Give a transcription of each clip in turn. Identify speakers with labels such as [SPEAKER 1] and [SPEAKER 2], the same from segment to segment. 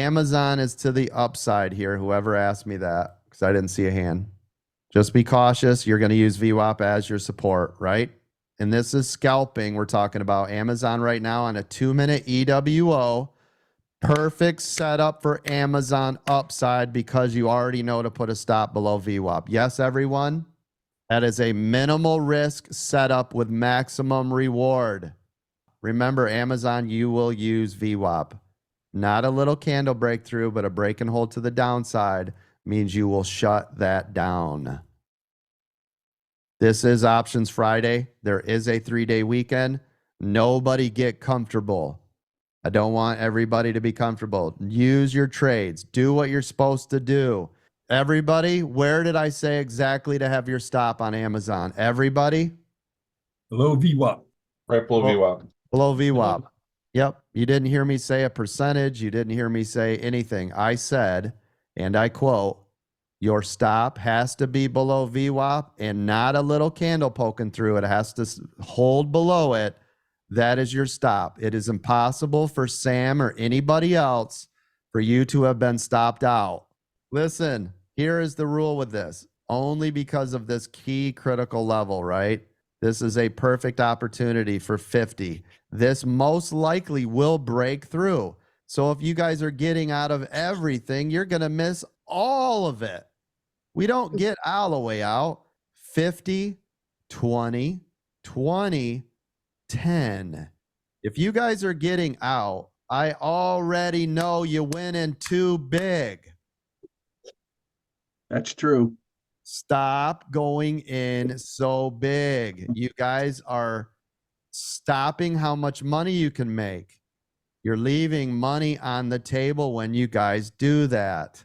[SPEAKER 1] Amazon is to the upside here. Whoever asked me that, because I didn't see a hand. Just be cautious. You're going to use VWAP as your support, right? And this is scalping. We're talking about Amazon right now on a 2-minute EWO. Perfect setup for Amazon upside because you already know to put a stop below VWAP. Yes, everyone? That is a minimal risk setup with maximum reward. Remember, Amazon, you will use VWAP. Not a little candle breakthrough, but a break and hold to the downside means you will shut that down. This is Options Friday. There is a 3-day weekend. Nobody get comfortable. I don't want everybody to be comfortable. Use your trades. Do what you're supposed to do. Everybody, where did I say exactly to have your stop on Amazon? Everybody?
[SPEAKER 2] Below VWAP.
[SPEAKER 3] Right below VWAP.
[SPEAKER 1] Below VWAP. Yep. You didn't hear me say a percentage. You didn't hear me say anything. I said, and I quote, your stop has to be below VWAP and not a little candle poking through. It has to hold below it. That is your stop. It is impossible for Sam or anybody else for you to have been stopped out. Listen, here is the rule with this. Only because of this key critical level, right? This is a perfect opportunity for 50. This most likely will break through. So if you guys are getting out of everything, you're going to miss all of it. We don't get all the way out. 50, 20, 20, 10. If you guys are getting out, I already know you went in too big.
[SPEAKER 2] That's true.
[SPEAKER 1] Stop going in so big. You guys are stopping how much money you can make. You're leaving money on the table when you guys do that.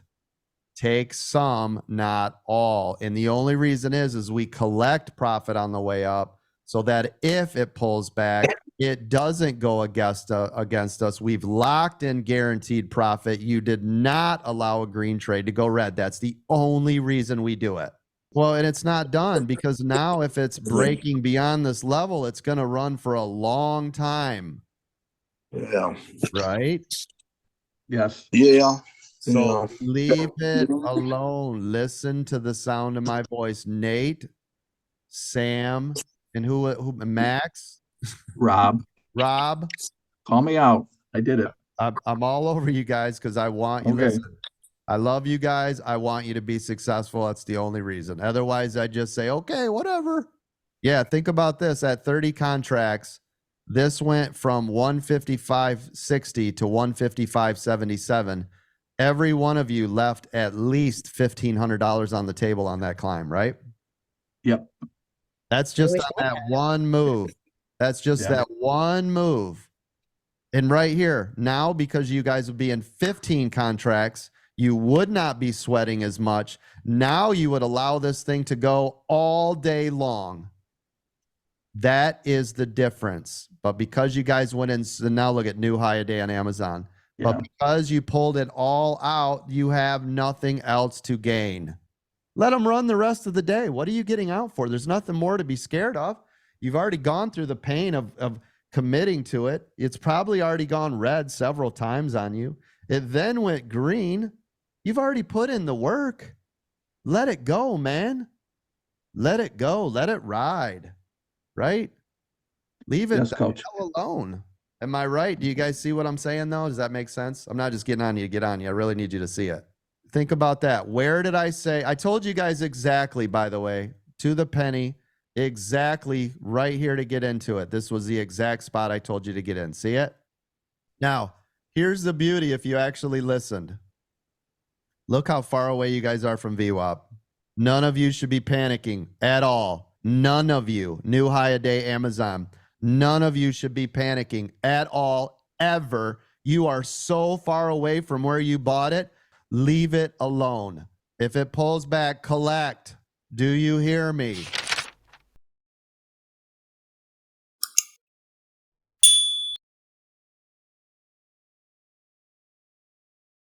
[SPEAKER 1] Take some, not all. And the only reason is we collect profit on the way up so that if it pulls back, it doesn't go against us. We've locked in guaranteed profit. You did not allow a green trade to go red. That's the only reason we do it. Well, and it's not done because now if it's breaking beyond this level, it's going to run for a long time.
[SPEAKER 4] Yeah.
[SPEAKER 1] Right?
[SPEAKER 2] Yes.
[SPEAKER 4] Yeah.
[SPEAKER 1] So leave it alone. Listen to the sound of my voice. Nate, Sam, and who Max?
[SPEAKER 2] Rob.
[SPEAKER 1] Rob.
[SPEAKER 2] Call me out. I did it.
[SPEAKER 1] I'm all over you guys because I want you.
[SPEAKER 2] Okay.
[SPEAKER 1] Listen, I love you guys. I want you to be successful. That's the only reason. Otherwise, I just say, okay, whatever. Yeah, think about this. At 30 contracts, this went from 155.60 to 155.77. Every one of you left at least $1,500 on the table on that climb, right?
[SPEAKER 2] Yep.
[SPEAKER 1] That's just on that one move. That's just that one move. And right here, now, because you guys would be in 15 contracts, you would not be sweating as much. Now you would allow this thing to go all day long. That is the difference. But because you guys went in, so now look at new high a day on Amazon.
[SPEAKER 2] Yeah.
[SPEAKER 1] But because you pulled it all out, you have nothing else to gain. Let them run the rest of the day. What are you getting out for? There's nothing more to be scared of. You've already gone through the pain of committing to it. It's probably already gone red several times on you. It then went green. You've already put in the work. Let it go, man. Let it go. Let it ride. Right? Leave it
[SPEAKER 2] Yes, Coach.
[SPEAKER 1] alone. Am I right? Do you guys see what I'm saying, though? Does that make sense? I'm not just getting on you to get on you. I really need you to see it. Think about that. Where did I say? I told you guys exactly, by the way, to the penny, exactly right here to get into it. This was the exact spot I told you to get in. See it? Now, here's the beauty if you actually listened. Look how far away you guys are from VWAP. None of you should be panicking at all. None of you. New high a day Amazon. None of you should be panicking at all, ever. You are so far away from where you bought it. Leave it alone. If it pulls back, collect. Do you hear me?